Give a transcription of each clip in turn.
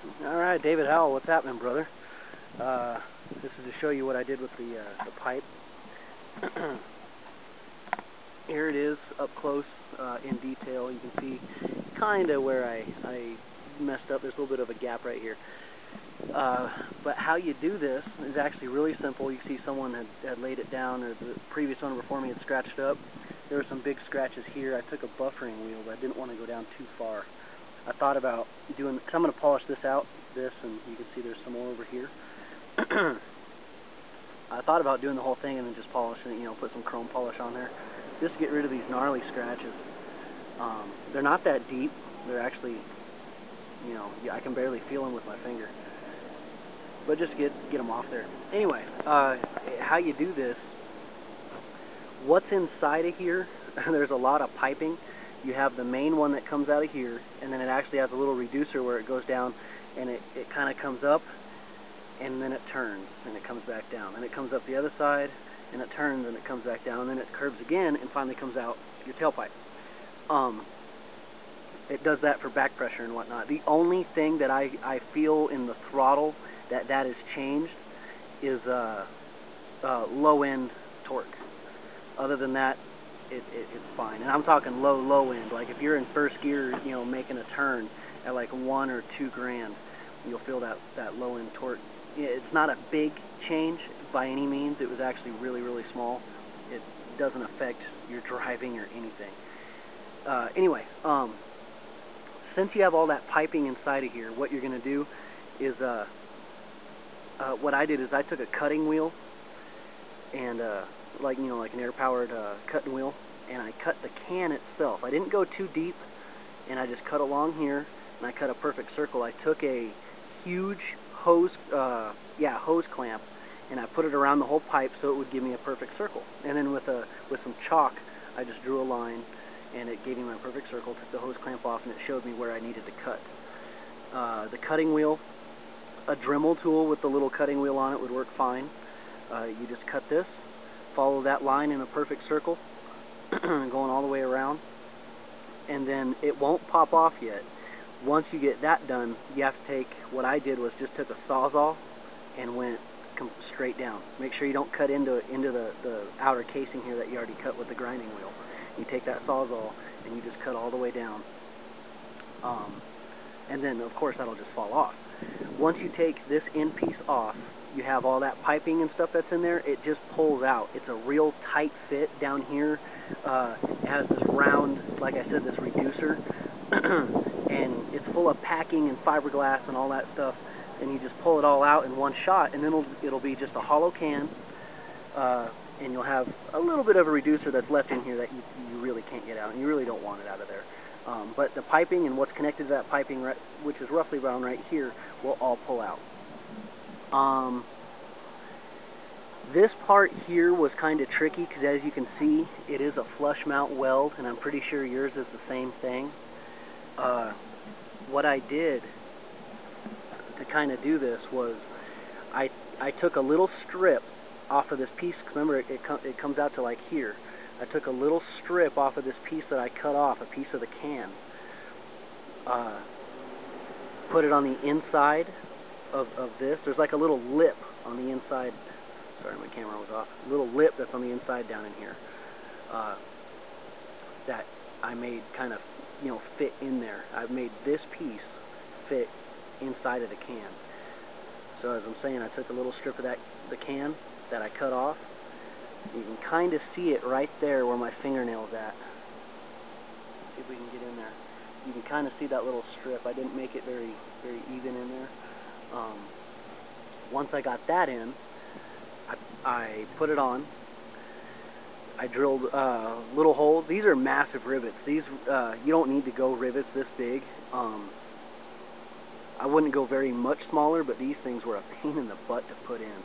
Alright, David Howell, what's happening, brother? This is to show you what I did with the pipe. Here it is, up close, in detail. You can see kind of where I messed up. There's a little bit of a gap right here. But how you do this is actually really simple. You see someone had laid it down, or the previous owner before me had scratched up. There were some big scratches here. I took a buffering wheel, but I didn't want to go down too far. I thought about doing, because I'm going to polish this out, and you can see there's some more over here. I thought about doing the whole thing and then just polishing it, put some chrome polish on there, just to get rid of these gnarly scratches. They're not that deep. They're actually, I can barely feel them with my finger. But just get them off there. Anyway, how you do this, what's inside of here, there's a lot of piping. You have the main one that comes out of here, and then it actually has a little reducer where it goes down, and it kind of comes up, and then it turns, and it comes back down. And it comes up the other side, and it turns, and it comes back down, and then it curves again, and finally comes out your tailpipe. It does that for back pressure and whatnot. The only thing that I feel in the throttle that has changed is low-end torque. Other than that, it's fine. And I'm talking low end. Like if you're in first gear, making a turn at like 1 or 2 grand, you'll feel that low end torque. It's not a big change by any means. It was actually really, really small. It doesn't affect your driving or anything. Anyway, since you have all that piping inside of here, what you're going to do is, what I did is I took a cutting wheel and like an air-powered cutting wheel, and I cut the can itself. I didn't go too deep, and I just cut along here, and I cut a perfect circle. I took a huge hose clamp, and I put it around the whole pipe so it would give me a perfect circle. And then with some chalk, I just drew a line, and it gave me my perfect circle. Took the hose clamp off, and it showed me where I needed to cut. The cutting wheel, a Dremel tool with the little cutting wheel on it would work fine. You just cut this, follow that line in a perfect circle, going all the way around, and then it won't pop off yet. Once you get that done, you have to take, what I did was just took a Sawzall and went straight down. Make sure you don't cut into the outer casing here that you already cut with the grinding wheel. You take that Sawzall and you just cut all the way down, and then of course that'll just fall off. Once you take this end piece off, you have all that piping and stuff that's in there, it just pulls out. It's a real tight fit down here. It has this round, like I said, this reducer, and it's full of packing and fiberglass and all that stuff, and you just pull it all out in one shot, and then it'll be just a hollow can, and you'll have a little bit of a reducer that's left in here that you really can't get out, and you really don't want it out of there. But the piping and what's connected to that piping, which is roughly around right here, will all pull out. This part here was kind of tricky because, as you can see, it is a flush mount weld, and I'm pretty sure yours is the same thing. What I did to kind of do this was I took a little strip off of this piece. Remember, it comes out to like here. I took a little strip off of this piece that I cut off, a piece of the can, put it on the inside of this. There's like a little lip on the inside. Sorry, my camera was off. A little lip that's on the inside down in here that I made kind of, fit in there. I've made this piece fit inside of the can. So as I'm saying, I took a little strip of the can that I cut off. You can kind of see it right there where my fingernail's at. See if we can get in there. You can kind of see that little strip. I didn't make it very, very even in there. Once I got that in, I put it on. I drilled little holes. These are massive rivets. These you don't need to go rivets this big. I wouldn't go very much smaller, but these things were a pain in the butt to put in.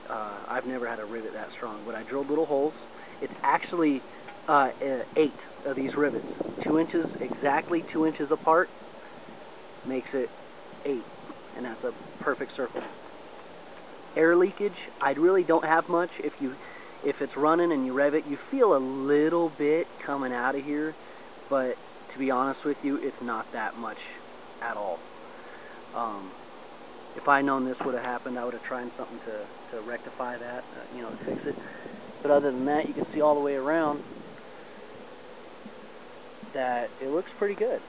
I've never had a rivet that strong, but I drilled little holes. It's actually 8 of these rivets. 2 inches, exactly 2 inches apart, makes it 8, and that's a perfect circle. Air leakage, I really don't have much. If it's running and you rev it, you feel a little bit coming out of here, but to be honest with you, it's not that much at all. If I known this would have happened, I would have tried something to rectify that, to fix it. But other than that, you can see all the way around that it looks pretty good.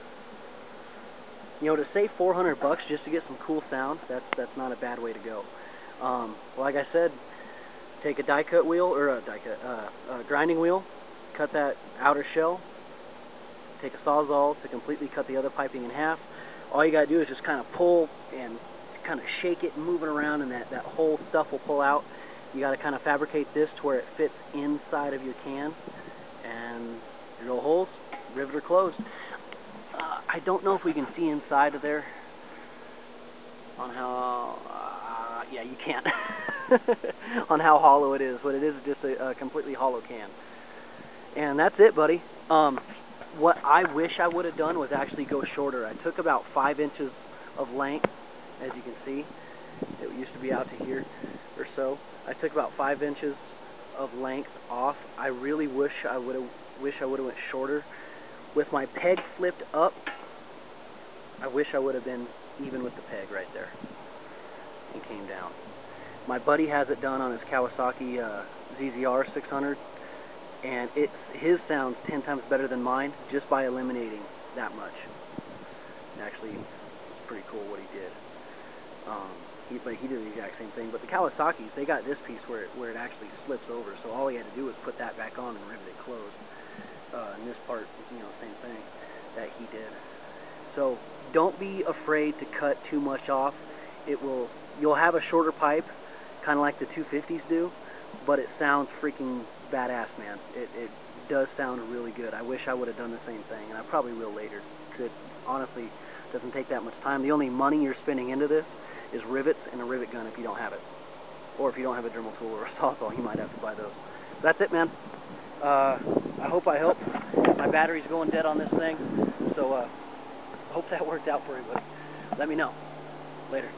To save $400 just to get some cool sound, that's not a bad way to go. Like I said, take a die cut wheel or a grinding wheel, cut that outer shell, take a Sawzall to completely cut the other piping in half. All you gotta do is just kind of pull and kind of shake it and move it around, and that whole stuff will pull out. You gotta kind of fabricate this to where it fits inside of your can, and drill holes, riveter closed. I don't know if we can see inside of there on how, yeah, you can't, on how hollow it is, but it is just a completely hollow can. And that's it, buddy. What I wish I would have done was actually go shorter. I took about 5 inches of length, as you can see. It used to be out to here or so. I took about 5 inches of length off. I really wish I would have went shorter. With my peg flipped up, I wish I would have been even with the peg right there and came down. My buddy has it done on his Kawasaki ZZR 600, and his sounds 10 times better than mine just by eliminating that much. And actually, it's pretty cool what he did. But he did the exact same thing. But the Kawasaki's, they got this piece where it actually slips over, so all he had to do was put that back on and rivet it closed. And this part, same thing that he did. So don't be afraid to cut too much off. You'll have a shorter pipe, kind of like the 250s do, but it sounds freaking badass, man. It does sound really good. I wish I would have done the same thing, and I probably will later. It honestly doesn't take that much time. The only money you're spending into this is rivets and a rivet gun if you don't have it. Or if you don't have a Dremel tool or a Sawzall, you might have to buy those. That's it, man. I hope I helped. My battery's going dead on this thing, so hope that worked out for you, buddy. Let me know. Later.